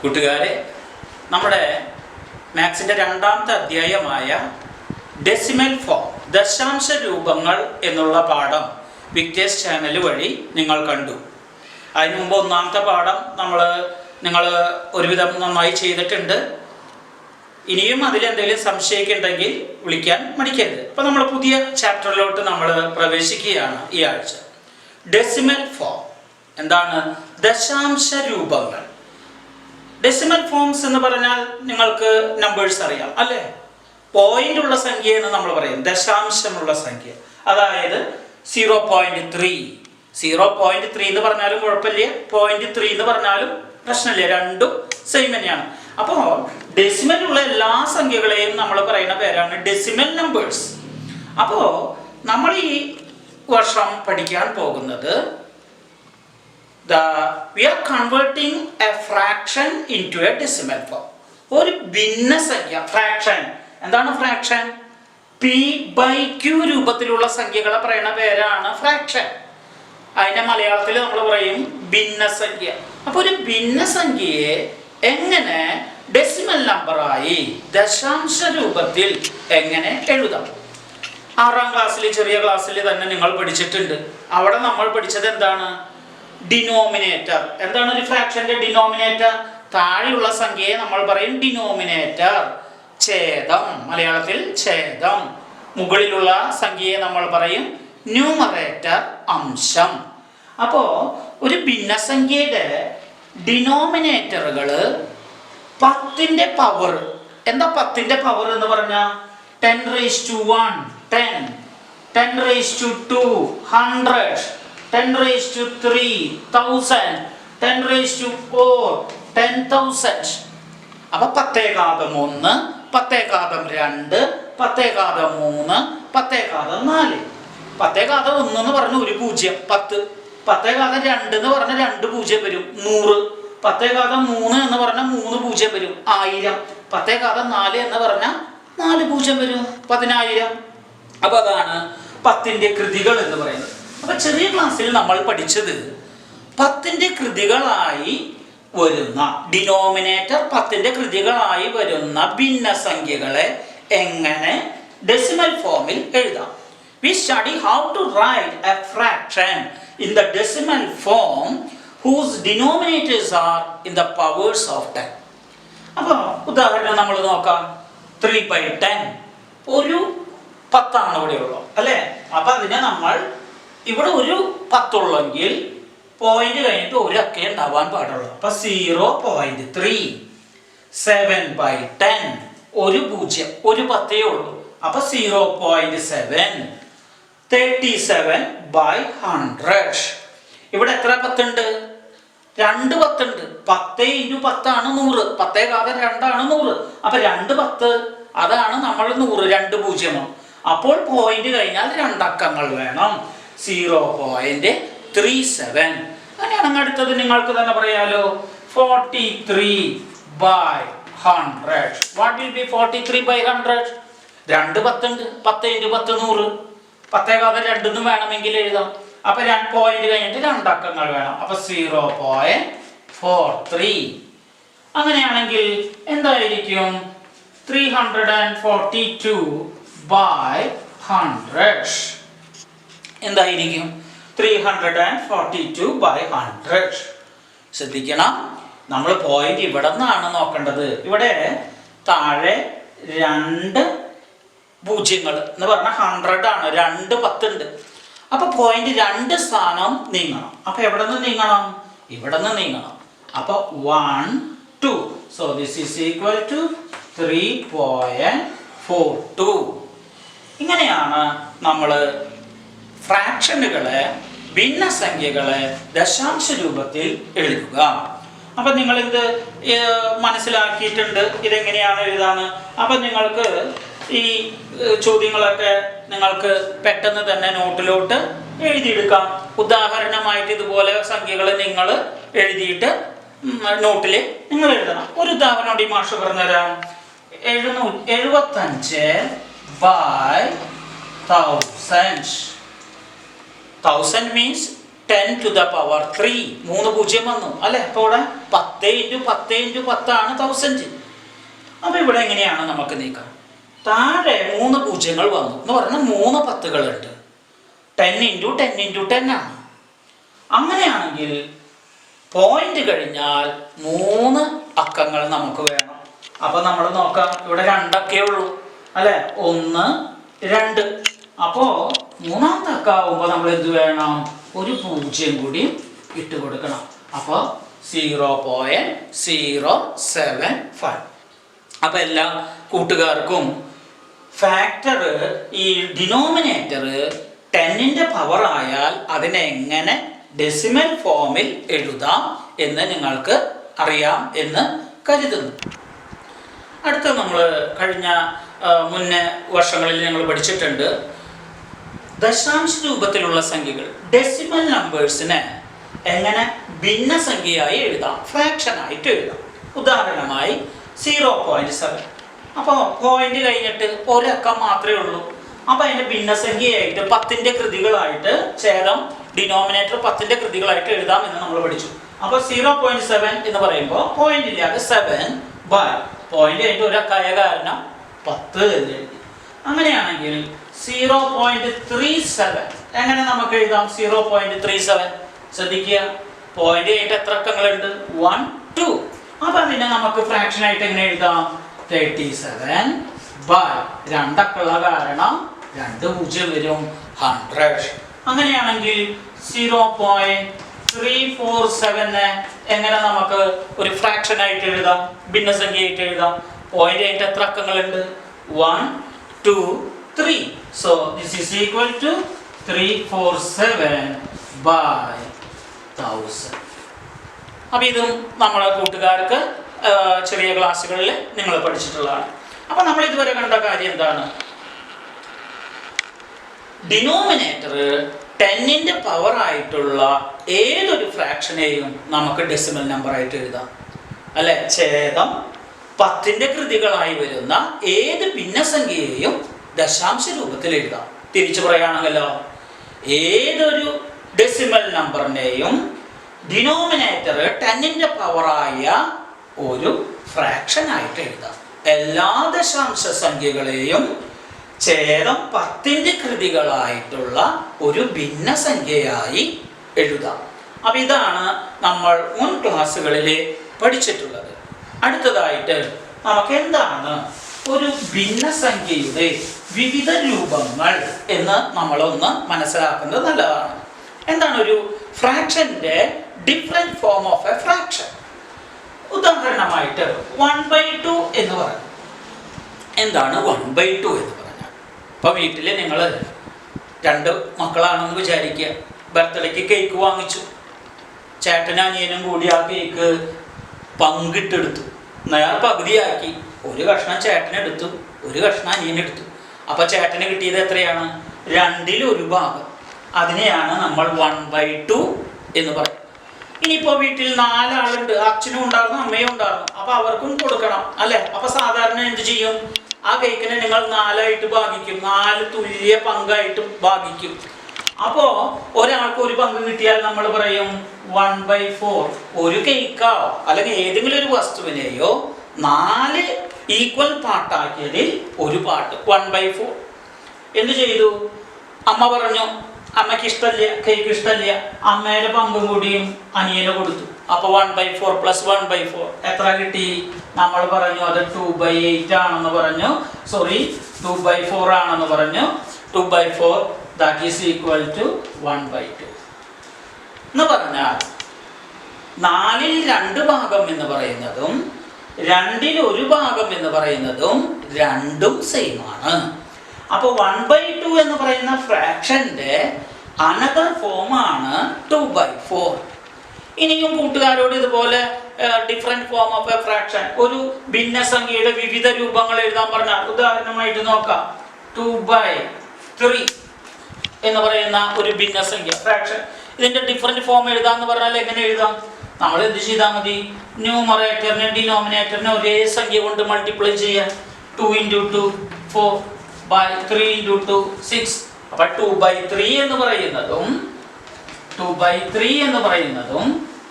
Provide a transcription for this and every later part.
കൂട്ടുകാരെ, നമ്മുടെ മാത്സിൻ്റെ രണ്ടാമത്തെ അധ്യായമായ ഡെസിമൽ ഫോം ദശാംശ രൂപങ്ങൾ എന്നുള്ള പാഠം വിക്ടേഴ്സ് ചാനൽ വഴി നിങ്ങൾ കണ്ടു. അതിനു മുമ്പ് ഒന്നാമത്തെ പാഠം നിങ്ങൾ ഒരുവിധം നന്നായി ചെയ്തിട്ടുണ്ട്. ഇനിയും അതിലെന്തെങ്കിലും സംശയിക്കുന്നുണ്ടെങ്കിൽ വിളിക്കാൻ മടിക്കരുത്. അപ്പോൾ നമ്മൾ പുതിയ ചാപ്റ്ററിലോട്ട് നമ്മൾ പ്രവേശിക്കുകയാണ് ഈ ആഴ്ച. ഡെസിമൽ ഫോം എന്താണ്? ദശാംശ രൂപങ്ങൾ. ഡെസിമൽ ഫോംസ് എന്ന് പറഞ്ഞാൽ നിങ്ങൾക്ക് നമ്പേഴ്സ് അറിയാം അല്ലേ? പോയിന്റ് ഉള്ള സംഖ്യ എന്ന് നമ്മൾ പറയും, ദശാംശമുള്ള സംഖ്യ. അതായത് 0.3 എന്ന് പറഞ്ഞാലും കുഴപ്പമില്ല, 0.3 എന്ന് പറഞ്ഞാലും പ്രശ്നമില്ല, രണ്ടും സെയിം തന്നെയാണ്. അപ്പോൾ ഡെസിമൽ ഉള്ള എല്ലാ സംഖ്യകളെയും നമ്മൾ പറയുന്ന പേരാണ് ഡെസിമൽ നമ്പേഴ്സ്. അപ്പോൾ നമ്മൾ ഈ വർഷം പഠിക്കാൻ പോകുന്നത് we are converting a fraction into a decimal form. ഒരു ഭിന്നസംഖ്യ, ഫ്രാക്ഷൻ. എന്താണ് ഫ്രാക്ഷൻ? p/q രൂപത്തിലുള്ള സംഖ്യകളെ പറയുന്ന പേരാണ് ഫ്രാക്ഷൻ. അതിനെ മലയാളത്തിൽ നമ്മൾ പറയും ഭിന്നസംഖ്യ. അപ്പോൾ ഒരു ഭിന്നസംഖ്യയെ എങ്ങനെ ഡെസിമൽ നമ്പറായി ദശാംശ രൂപത്തിൽ എങ്ങനെ എഴുതാം? 6ാം ക്ലാസ്സിൽ, ചെറിയ ക്ലാസ്സിൽ തന്നെ നിങ്ങൾ പഠിച്ചിട്ടുണ്ട്. അവിടെ നമ്മൾ പഠിച്ചത് എന്താണ്? ഡിനോമിനേറ്റർ. എന്താണ് ഒരു ഫ്രാക്ഷന്റെ ഡിനോമിനേറ്റർ? താഴെയുള്ള സംഖ്യയെ നമ്മൾ പറയും ഡിനോമിനേറ്റർ, ഛേദം, മലയാളത്തിൽ ഛേദം. മുകളിലുള്ള സംഖ്യയെ നമ്മൾ പറയും ന്യൂമറേറ്റർ, അംശം. അപ്പോൾ ഒരു ഭിന്നസംഖ്യയുടെ ഡിനോമിനേറ്ററുകൾ 10ന്റെ പവർ. എന്താ 10ന്റെ പവർ എന്ന് പറഞ്ഞാൽ? 10⁻1 10, 10⁻2 100, 10⁻3 1000, 10⁻4 10,000. അപ്പൊ 10⁻1 10⁻2 10⁻3 10⁻4. 10⁻1 എന്ന് പറഞ്ഞ ഒരു 0 10, 10⁻2 എന്ന് പറഞ്ഞ 2 0 വരും 100, 10⁻3 എന്ന് പറഞ്ഞ 3 0 വരും 1000, 10⁻4 എന്ന് പറഞ്ഞ 4 0 വരും 10000. അപ്പൊ അതാണ് 10ന്റെ കൃതികൾ എന്ന് പറയുന്നത്. അപ്പൊ ചെറിയ ക്ലാസ്സിൽ നമ്മൾ പഠിച്ചത് 10ന്റെ കൃതികളായി വരുന്ന ഡിനോമിനേറ്റർ, 10ന്റെ കൃതികളായി വരുന്ന ഭിന്നസംഖ്യകളെ എങ്ങനെ ഡെസിമൽ ഫോമിൽ എഴുതാം. We study how to write a fraction in the decimal form whose denominators are in the powers of 10. അപ്പോൾ ഉദാഹരണം നമ്മൾ നോക്കാം. 3/10 ഒരു 10 ആണ് ഇവിടെ ഉള്ളൂ അല്ലേ? അപ്പൊ അതിനെ നമ്മൾ ഇവിടെ ഒരു 10 ഉള്ളെങ്കിൽ പോയിന്റ് കഴിഞ്ഞിട്ട് ഒരു അക്കേ ഉണ്ടാവാൻ പാടുള്ളൂ. അപ്പൊ 0.3. 7/10 ഒരു 0, ഒരു 10 ഉള്ളൂ. അപ്പൊ 0.7. 37/100. ഇവിടെ എത്ര 10 ഉണ്ട്? 2 10 ഉണ്ട്. 10 × 10 ആണ് 100. 10⁻2 ആണ് 100. അപ്പൊ 2 10 അതാണ് നമ്മൾ 100, 2 0. അപ്പോൾ പോയിന്റ് കഴിഞ്ഞാൽ 2 അക്കങ്ങൾ വേണം. 0.37. അങ്ങനെയാണെങ്കിൽ അടുത്തത് നിങ്ങൾക്ക് തന്നെ പറയാലോ, 43/100. What will be 43/100? 2 10 ഉണ്ട്. 10 × 10 100. 10⁻2 വേണമെങ്കിൽ എഴുതാം. അപ്പൊ പോയിന്റ് കഴിഞ്ഞിട്ട് 2 അക്കങ്ങൾ വേണം. അപ്പൊ 0.43. അങ്ങനെയാണെങ്കിൽ എന്തായിരിക്കും? 342/100 എന്തായിരിക്കും? 342/100. ശ്രദ്ധിക്കണം, നമ്മൾ പോയിന്റ് ഇവിടെ നിന്നാണ് നോക്കേണ്ടത്. ഇവിടെ താഴെ 2 പൂജ്യങ്ങൾ എന്ന് പറഞ്ഞാൽ 100 ആണ്, 2 10 ഉണ്ട്. അപ്പൊ പോയിന്റ് 2 സ്ഥാനം നീങ്ങണം. അപ്പൊ എവിടെ നിന്ന് നീങ്ങണം? ഇവിടെ നിന്ന് നീങ്ങണം. അപ്പൊ 1 2. So this is equal to 3.42. ഇങ്ങനെയാണ് നമ്മൾ ഫ്രാക്ഷനുകളെ, ഭിന്നസംഖ്യകളെ ദശാംശ രൂപത്തിൽ എഴുതുക. അപ്പൊ നിങ്ങൾ ഇത് മനസ്സിലാക്കിയിട്ടുണ്ട്, ഇതെങ്ങനെയാണ് എഴുതാന്ന്. അപ്പൊ നിങ്ങൾക്ക് ഈ ചോദ്യങ്ങളൊക്കെ നിങ്ങൾക്ക് പെട്ടെന്ന് തന്നെ നോട്ടിലോട്ട് എഴുതിയെടുക്കാം. ഉദാഹരണമായിട്ട് ഇതുപോലെ സംഖ്യകൾ നിങ്ങൾ എഴുതിയിട്ട് നോട്ടിൽ നിങ്ങൾ എഴുതണം. ഒരു ഉദാഹരണം കൂടി മാഷ് പറഞ്ഞുതരാം. 775/1000. 1000 means 10⁻3 3 പൂജ്യം വന്നു അല്ലെ. അപ്പോൾ ഇവിടെ 10 × 10 × 10 ആണ് 1000. അപ്പൊ ഇവിടെ എങ്ങനെയാണ് നമുക്ക് നീക്കാം? താഴെ 3 പൂജ്യങ്ങൾ വന്നു എന്ന് പറഞ്ഞാൽ 3 10കളുണ്ട്. 10 × 10 × 10 ആണ്. അങ്ങനെയാണെങ്കിൽ പോയിന്റ് കഴിഞ്ഞാൽ 3 അക്കങ്ങൾ നമുക്ക് വേണം. അപ്പൊ നമ്മൾ നോക്കാം, ഇവിടെ 2 അക്കേ ഉള്ളൂ അല്ലെ, 1 2. അപ്പോ 3ാമത്തെ അക്കാവുമ്പോ നമ്മൾ എന്ത് വേണം? ഒരു 0 കൂടി ഇട്ട് കൊടുക്കണം. അപ്പൊ 0.075. അപ്പൊ എല്ലാ കൂട്ടുകാർക്കും ഫാക്ടർ ഈ ഡിനോമിനേറ്റർ 10ന്റെ പവർ ആയാൽ അതിനെ എങ്ങനെ ഡെസിമൽ ഫോമിൽ എഴുതാം എന്ന് നിങ്ങൾക്ക് അറിയാം എന്ന് കരുതുന്നു. അടുത്ത നമ്മൾ കഴിഞ്ഞ മുന്നേ വർഷങ്ങളിൽ ഞങ്ങൾ പഠിച്ചിട്ടുണ്ട്, ദശാംശ രൂപത്തിലുള്ള സംഖ്യകൾ ഡെസിമൽ നമ്പേഴ്സിനെ എങ്ങനെ ഭിന്നസംഖ്യയായി എഴുതാം, ഫ്രാക്ഷൻ ആയിട്ട് എഴുതാം. ഉദാഹരണമായി 0.7. അപ്പോൾ പോയിന്റ് കഴിഞ്ഞിട്ട് ഒരക്കം മാത്രമേ ഉള്ളൂ. അപ്പോൾ അതിന്റെ ഭിന്നസംഖ്യയായിട്ട് 10ന്റെ കൃതികളായിട്ട് ഛേദം ഡിനോമിനേറ്റർ 10ന്റെ കൃതികളായിട്ട് എഴുതാം എന്ന് നമ്മൾ പഠിച്ചു. അപ്പോൾ 0.7 എന്ന് പറയുമ്പോൾ പോയിന്റ് ഇല്ലാതെ 7 ബൈ പോയിന്റ് കഴിഞ്ഞിട്ട് ഒരക്കായ കാരണം 10 എന്ന് എഴുതി. അങ്ങനെയാണെങ്കിൽ 0.37 എങ്ങനെ നമുക്ക് എഴുതാം? 0.37 ശ്രദ്ധിക്കുക, പോയിന്റ് കഴിഞ്ഞിട്ട് എത്ര അക്കങ്ങളുണ്ട്? 1 2. അപ്പൊ അതിനെ നമുക്ക് ഫ്രാക്ഷൻ ആയിട്ട് എങ്ങനെ എഴുതാം? 37 ബൈ 2 അക്കുള്ള കാരണം 2 പൂജ്യം വരും, 100. അങ്ങനെയാണെങ്കിൽ 0.347 എങ്ങനെ നമുക്ക് ഒരു ഫ്രാക്ഷൻ ആയിട്ട് എഴുതാം, ഭിന്നസംഖ്യയായിട്ട് എഴുതാം? പോയിന്റ് ആയിട്ട് എത്ര അക്കങ്ങളുണ്ട്? 1 2 3. So this is equal to 347 by 1000. അപ്പോൾ ഇതും നമ്മളെ കൂട്ടുകാർക്ക് ചെറിയ ക്ലാസ്സുകളിൽ നിങ്ങൾ പഠിച്ചിട്ടുള്ളതാണ്. അപ്പോൾ നമ്മൾ ഇതുവരെ കണ്ട കാര്യം എന്താണ്? ഡിനോമിനേറ്റർ 10ന്റെ പവർ ആയിട്ടുള്ള ഏതൊരു ഫ്രാക്ഷനെയും നമുക്ക് ഡെസിമൽ നമ്പർ ആയിട്ട് എഴുതാം അല്ലെ. ഛേദം 10ന്റെ കൃതികളായി വരുന്ന ഏത് ഭിന്നസംഖ്യയെയും ദശാംശ രൂപത്തിൽ എഴുതാം. തിരിച്ചു പറയുകയാണെങ്കിലോ, ഏതൊരു ഡെസിമൽ നമ്പറിനെയും ഡിനോമിനേറ്റർ 10ന്റെ പവറായ ഒരു ഫ്രാക്ഷൻ ആയിട്ട് എഴുതാം. എല്ലാ ദശാംശ സംഖ്യകളെയും ഛേദം 10ന്റെ കൃതികളായിട്ടുള്ള ഒരു ഭിന്നസംഖ്യയായി എഴുതാം. അപ്പൊ ഇതാണ് നമ്മൾ മുൻ ക്ലാസ്സുകളിൽ പഠിച്ചിട്ടുള്ളത്. അടുത്തതായിട്ട് നമുക്ക് എന്താണ് ഒരു ഭിന്നസംഖ്യയുടെ വിവിധ രൂപങ്ങൾ എന്ന് നമ്മളൊന്ന് മനസ്സിലാക്കുന്നത് നല്ലതാണ്. എന്താണ് ഒരു ഫ്രാക്ഷന്റെ different form of a fraction? ഉദാഹരണമായിട്ട് 1/2 എന്ന് പറഞ്ഞു. എന്താണ് 1/2 എന്ന് പറഞ്ഞാൽ? ഇപ്പൊ വീട്ടില് നിങ്ങൾ 2 മക്കളാണെന്ന് വിചാരിക്കുക, ബർത്ത്ഡേക്ക് കേക്ക് വാങ്ങിച്ചു. ചേട്ടനും അനിയനും കൂടി ആ കേക്ക് പങ്കിട്ടെടുത്തു, നേർ പകുതിയാക്കി. ഒരു കഷ്ണം ചേട്ടനെടുത്തു, ഒരു കഷ്ണം അനിയനെടുത്തു. അപ്പൊ ചേട്ടന് കിട്ടിയത് എത്രയാണ്? 2/1 ഭാഗം. അതിനെയാണ് നമ്മൾ 1/2 എന്ന് പറയും. ഇനിയിപ്പോ വീട്ടിൽ 4 ആളുണ്ട്, അച്ഛനും ഉണ്ടായിരുന്നു അമ്മയും ഉണ്ടായിരുന്നു, അപ്പൊ അവർക്കും കൊടുക്കണം അല്ലെ. അപ്പൊ സാധാരണ എന്ത് ചെയ്യും? ആ കേക്കിനെ നിങ്ങൾ 4 ആയിട്ട് ഭാഗിക്കും, 4 തുല്യ പങ്കായിട്ട് ഭാഗിക്കും. അപ്പോ ഒരാൾക്ക് ഒരു പങ്ക് കിട്ടിയാൽ നമ്മൾ പറയും 1/4. ഒരു കേക്കോ അല്ലെങ്കിൽ ഏതെങ്കിലും ഒരു വസ്തുവിനെയോ 4 ഈക്വൽ പാർട്ടാക്കിയതിൽ ഒരു പാർട്ട് 1/4. എന്ത് ചെയ്തു? അമ്മ പറഞ്ഞു അമ്മയ്ക്ക് ഇഷ്ടമില്ല, കേക്ക് ഇഷ്ടമില്ല, അമ്മയുടെ പങ്കും കൂടിയും അനിയന് കൊടുത്തു. അപ്പൊ 1/4 + 1/4 എത്ര കിട്ടി? നമ്മൾ പറഞ്ഞു അത് 2/8 ആണെന്ന് പറഞ്ഞു. സോറി, 2/4 ആണെന്ന് പറഞ്ഞു. 2/4 that is equal to 1/2 എന്ന് പറഞ്ഞാൽ 4ൽ 2 ഭാഗം എന്ന് പറയുന്നതും 2ൽ 1 ഭാഗം എന്ന് പറയുന്നതും രണ്ടും സെയിം ആണ്. അപ്പൊ 1/2 എന്ന് പറയുന്ന ഫ്രാക്ഷന്റെ അനദർ ഫോം ആണ് 2/4. ഇനിയും കൂട്ടുകാരോട് ഇതുപോലെ different form of a fraction, ഒരു ഭിന്നസംഖ്യയുടെ വിവിധ രൂപങ്ങൾ എഴുതാൻ പറഞ്ഞാൽ ഉദാഹരണമായിട്ട് നോക്കാം. 2/3 എന്ന് പറയുന്ന ഒരു ഭിന്നസംഖ്യ ഫ്രാക്ഷൻ, ഇതിന്റെ ഡിഫറെന്റ് ഫോം എഴുതാന്ന് പറഞ്ഞാൽ എങ്ങനെ എഴുതാം? നമ്മൾ എന്ത് ചെയ്താൽ മതി? ന്യൂമറേറ്ററിനെ ഡിനോമിനേറ്ററിനെ ഒരേ സംഖ്യ കൊണ്ട് മൾട്ടിപ്ലൈ ചെയ്യാം. 2 × 2 4 3 × 2 6. അപ്പൊ 2/3 എന്ന് പറയുന്നതും 2/3 എന്ന് പറയുന്നതും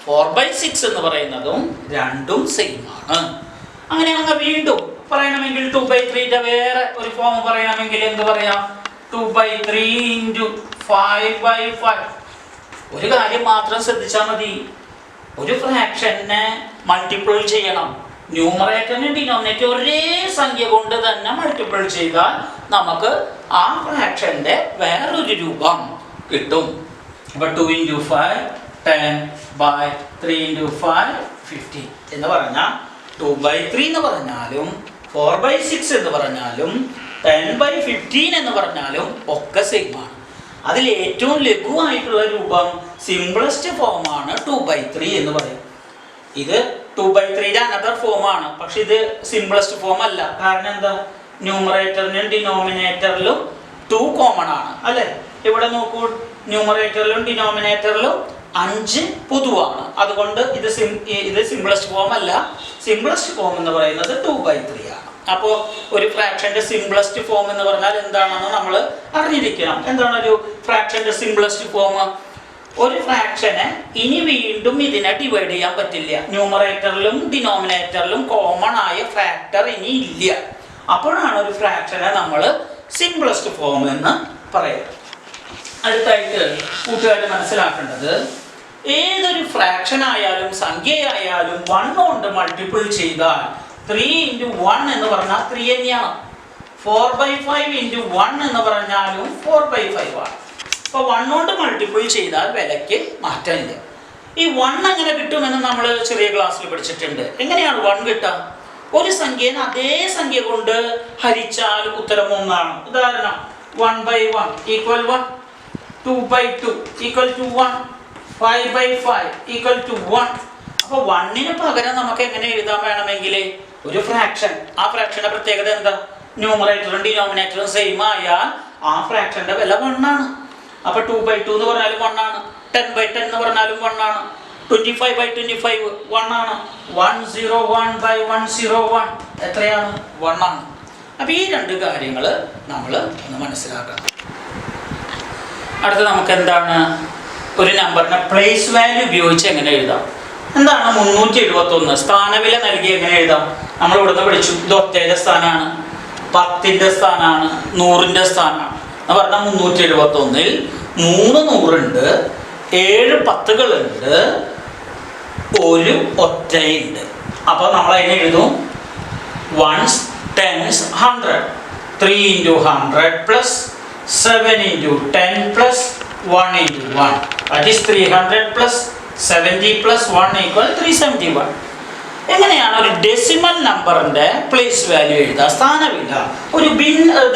4/6 എന്ന് പറയുന്നതും രണ്ടും സെയിം ആണ്. അങ്ങനെയാണെങ്കിൽ വീണ്ടും പറയണമെങ്കിൽ 2/3 വേറെ ഒരു ഫോം പറയണമെങ്കിൽ എന്ത് പറയാം? 2/3 × 5/5. ഒരു കാര്യം മാത്രം ശ്രദ്ധിച്ചാൽ മതി, ഒരു ഫ്രാക്ഷനെ മൾട്ടിപ്പിൾ ചെയ്യണം. ന്യൂമറേറ്ററിനും ഡിനോമിനേറ്റർ ഒരേ സംഖ്യ കൊണ്ട് തന്നെ മൾട്ടിപ്പിൾ ചെയ്താൽ നമുക്ക് ആ ഫ്രാക്ഷന്റെ വേറൊരു രൂപം കിട്ടും. അപ്പോൾ 2 × 5 10 3 × 5 50 എന്ന് പറഞ്ഞാൽ 2/3 എന്ന് പറഞ്ഞാലും 4/6 എന്ന് പറഞ്ഞാലും 10/15 എന്ന് പറഞ്ഞാലും ഒക്കെ സെയിം ആണ്. അതിൽ ഏറ്റവും ലഘുവായിട്ടുള്ള രൂപം സിംപ്ലസ്റ്റ് ഫോമാണ് 2/3 എന്ന് പറയും. ഇത് 2/3 അനദർ ഫോമാണ്, പക്ഷെ ഇത് സിംപ്ലസ്റ്റ് ഫോം അല്ല. കാരണം എന്താ? ന്യൂമറേറ്ററിനും ഡിനോമിനേറ്ററിലും 2 കോമൺ ആണ് അല്ലേ? ഇവിടെ നോക്കൂ, ന്യൂമറേറ്ററിലും ഡിനോമിനേറ്ററിലും 5 പൊതുവാണ്. അതുകൊണ്ട് ഇത് സിംപ്ലസ്റ്റ് ഫോം അല്ല. സിംപ്ലസ്റ്റ് ഫോം എന്ന് പറയുന്നത് 2/3 ആണ്. അപ്പോൾ ഒരു ഫ്രാക്ഷന്റെ സിംപ്ലസ്റ്റ് ഫോം എന്ന് പറഞ്ഞാൽ എന്താണെന്ന് നമ്മൾ അറിഞ്ഞിരിക്കണം. എന്താണ് ഒരു ഫ്രാക്ഷന്റെ സിംപ്ലസ്റ്റ് ഫോം? ഒരു ഫ്രാക്ഷനെ ഇനി വീണ്ടും ഇതിനെ ഡിവൈഡ് ചെയ്യാൻ പറ്റില്ല. ന്യൂമറേറ്ററിലും ഡിനോമിനേറ്ററിലും കോമൺ ആയ ഫാക്ടർ ഇനി ഇല്ല. അപ്പോഴാണ് ഒരു ഫ്രാക്ഷനെ നമ്മൾ സിംപ്ലസ്റ്റ് ഫോം എന്ന് പറയുന്നത്. അടുത്തായിട്ട് കൂട്ടുകാർ മനസ്സിലാക്കേണ്ടത്, ഏതൊരു ഫ്രാക്ഷൻ ആയാലും സംഖ്യയായാലും 1 കൊണ്ട് മൾട്ടിപ്പിൾ ചെയ്താൽ 3 × 1 എന്ന് പറഞ്ഞാൽ 3 തന്നെയാണ്. 4/5 × 1 എന്ന് പറഞ്ഞാലും 4/5 ആണ്. അപ്പോൾ 1 കൊണ്ട് മൾട്ടിപ്പിൾ ചെയ്താൽ വിലയ്ക്ക് മാറ്റമില്ല. ഈ 1 എങ്ങനെ കിട്ടുമെന്ന് നമ്മൾ ചെറിയ ക്ലാസ്സിൽ പഠിച്ചിട്ടുണ്ട്. എങ്ങനെയാണ് 1 കിട്ടുക? ഒരു സംഖ്യനെ അതേ സംഖ്യ കൊണ്ട് ഹരിച്ചാൽ ഉത്തരം 1 ആണ്. ഉദാഹരണം 1/1 = 1, 2/2 = 1, 5/5 = 1. അപ്പോൾ 1-ന് പകരം നമുക്ക് എങ്ങനെ എഴുതാൻ വേണമെങ്കിൽ ഒരു ഫ്രാക്ഷൻ, ആ ഫ്രാക്ഷന്റെ പ്രത്യേകത എന്താ? ന്യൂമറേറ്ററും ഡിനോമിനേറ്ററും സെയിം ആയാൽ ആ ഫ്രാക്ഷന്റെ വില 1 ആണ്. അപ്പോൾ 2/2 എന്ന് പറഞ്ഞാലും 1 ആണ്, 10/10 എന്ന് പറഞ്ഞാലും 1 ആണ്, 25/25 1 ആണ്, 101/101 എത്രയാണ്? 1 ആണ്. അപ്പോൾ ഈ രണ്ട് കാര്യങ്ങൾ നമ്മൾ ഒന്ന് മനസ്സിലാക്കണം. അടുത്ത നമുക്ക് എന്താണ്? ഒരു നമ്പറിനെ പ്ലേസ് വാല്യൂ ഉപയോഗിച്ച് എങ്ങനെ എഴുതാം? എന്താണ് 371? സ്ഥാനവില നൽകി എങ്ങനെ എഴുതാം? നമ്മൾ ഇവിടുന്ന് പഠിച്ചു, ഇത് ഒറ്റയുടെ സ്ഥാനമാണ്, 10ന്റെ സ്ഥാനമാണ്, 100ന്റെ സ്ഥാനമാണ് എന്ന് പറഞ്ഞാൽ 371-ൽ 3 100-ഉണ്ട്, 7 10-കളുണ്ട്, ഒരു ഒറ്റയുണ്ട്. അപ്പോൾ നമ്മൾ അതിനെ എഴുതും 1s 10s 100, 3 × 100 + 7 × 10 + 1 × 1, that is 300 + 70 + 1 = 371. എങ്ങനെയാണ് ഒരു ഡെസിമൽ നമ്പറിന്റെ പ്ലേസ് വാല്യൂ എഴുതുക? സ്ഥാനവില, ഒരു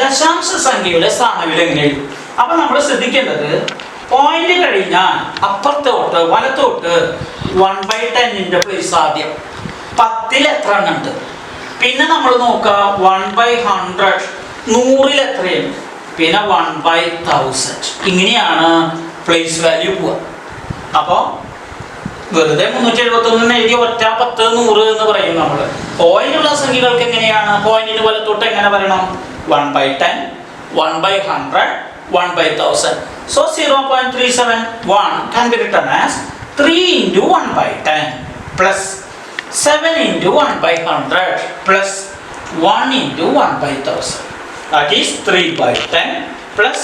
ദശാംശ സംഖ്യയുടെ സ്ഥാനവില എങ്ങനെ എഴുതും? അപ്പൊ നമ്മൾ ശ്രദ്ധിക്കേണ്ടത്, പോയിന്റ് കഴിഞ്ഞാൽ അപ്പുറത്തോട്ട് വലത്തോട്ട് 1/10ന്റെ പ്ലേസ് ആദ്യം, 10-ൽ എത്ര എണ്ണം ഉണ്ട്, പിന്നെ നമ്മൾ നോക്കുക 1/100 100-ൽ എത്രയുണ്ട്, പിന്നെ 1/1000. ഇങ്ങനെയാണ് പ്ലേസ് വാല്യൂ പോവുക. അപ്പോൾ വെറുതെ 371 എഴുതി ഒറ്റ 10 100 എന്ന് പറയും നമ്മൾ. പോയിന്റുള്ള സംഖ്യകൾക്ക് എങ്ങനെയാണ്? പോയിന്റിന് വലത്തോട്ട് എങ്ങനെ പറയണം? 1/10 1/100 1/1000. So 0.371 can be written as 3 × 1/10 plus 7 × 1/100 plus 1 × 1/1000. That is 3/10 plus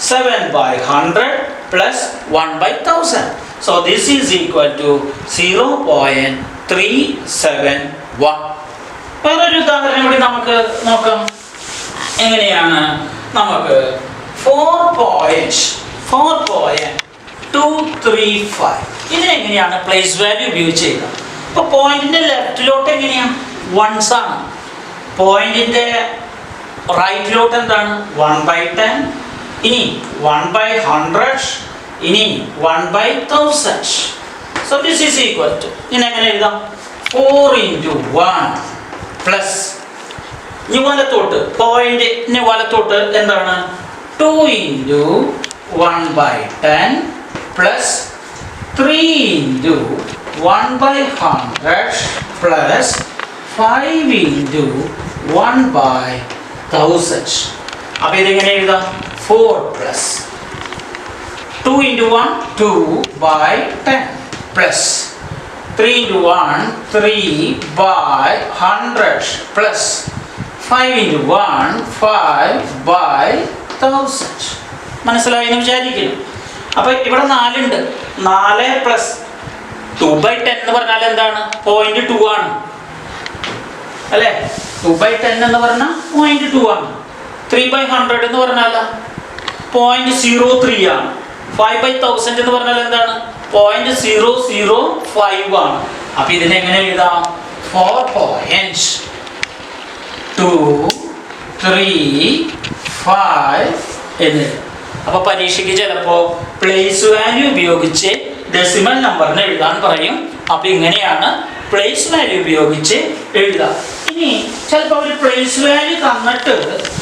7/100 plus 1/1000. So this is equal to 0.371. വേറൊരു ഉദാഹരണം കൂടി നമുക്ക് നോക്കാം. എങ്ങനെയാണ്? നമുക്ക് 4.235 ഇതിനെങ്ങനെയാണ് പ്ലേസ് വാല്യൂ ഉപയോഗിച്ച് ചെയ്യുക? ഇപ്പോൾ പോയിന്റിന്റെ ലെഫ്റ്റിലോട്ട് എങ്ങനെയാണ്? 1s ആണ്. പോയിന്റിന്റെ റൈറ്റിലോട്ട് എന്താണ്? 1/10, ഇനി 1/100, ഇനി 1/1000. So this is equal to, ഇനി എങ്ങനെ എഴുതാം? 4 × 1 പ്ലസ്, ഇനി വലത്തോട്ട് പോയിന്റിന് വലത്തോട്ട് എന്താണ്? 2 × 1/10 പ്ലസ് 3 × 1/100 പ്ലസ് 5 × 1/1000. അപ്പൊ ഇതെങ്ങനെ എഴുതാം? 4 plus 2 into 1 2 by 10 plus 3 into 1 3 by 100 plus 5 into 1 5 by 1000. മനസ്സിലായി എന്ന് വിചാരിക്കുന്നു. അപ്പോൾ ഇവിടെ 4 ഉണ്ട്. 4 പ്ലസ് 2 by 10 എന്ന് പറഞ്ഞാൽ എന്താണ്? 0.2 ആണ് അല്ലേ? 2 by 10 എന്ന് പറഞ്ഞാൽ 0.2 ആണ്. 3 by 100 എന്ന് പറഞ്ഞാൽ 0.03 ആണ്. 5 by 1000 എന്ന് പറഞ്ഞാൽ എന്താണ്? 0.005 ആണ്. അപ്പൊ ഇതിനെ എങ്ങനെ എഴുതാം? 4.235 എന്ന്. അപ്പൊ പരീക്ഷയ്ക്ക് ചിലപ്പോ പ്ലേസ് വാല്യൂ ഉപയോഗിച്ച് ഡെസിമൽ നമ്പറിനെ എഴുതാൻ പറയും. അപ്പൊ ഇങ്ങനെയാണ് പ്ലേസ് വാല്യൂ ഉപയോഗിച്ച് എഴുതുക. ഇനി ചിലപ്പോൾ ഒരു പ്ലേസ് വാല്യൂ തന്നിട്ട്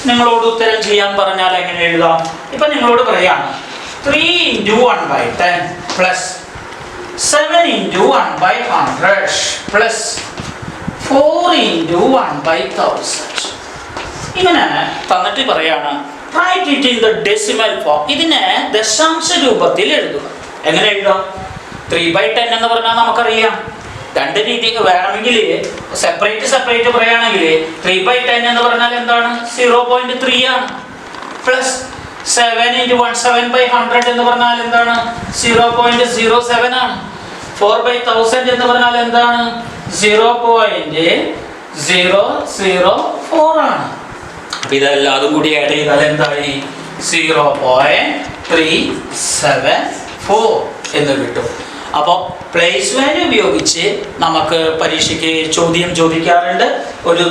നിങ്ങളോട് ഉത്തരം ചെയ്യാൻ പറഞ്ഞാൽ എങ്ങനെ എഴുതാം? ഇപ്പൊ നിങ്ങളോട് പറയാണ് 3 into 1 by 10 plus 7 into 1 by 100 plus 4 into 1 by 1000. ഇങ്ങനെ തന്നിട്ട് പറയാണ് write it in the decimal form. ഇതിനെ ദശാംശ രൂപത്തിൽ എഴുതുക. എങ്ങനെ എഴുതാം? 3 by 10 എന്ന് പറഞ്ഞാൽ നമുക്കറിയാം രണ്ട് രീതി വേണമെങ്കിൽ സെപ്പറേറ്റ് പറയുകയാണെങ്കിൽ 3 by 10 എന്ന് പറഞ്ഞാൽ എന്താണ്? 0.3 ആണ്. പ്ലസ് 7 into 1 7 by 100 എന്ന് പറഞ്ഞാൽ എന്താണ്? 0.07 ആണ്. 4 by 1000 എന്ന് പറഞ്ഞാൽ എന്താണ്? 0.004 ആണ്. അപ്പൊ ഇതെല്ലാതും കൂടി ആഡ് ചെയ്താൽ എന്തായി? 0.374 എന്ന് കിട്ടും. അപ്പോൾ പ്ലേസ് വാല്യൂ ഉപയോഗിച്ച് നമുക്ക് പരീക്ഷയ്ക്ക് ചോദ്യം ചോദിക്കാറുണ്ട്. ഒരു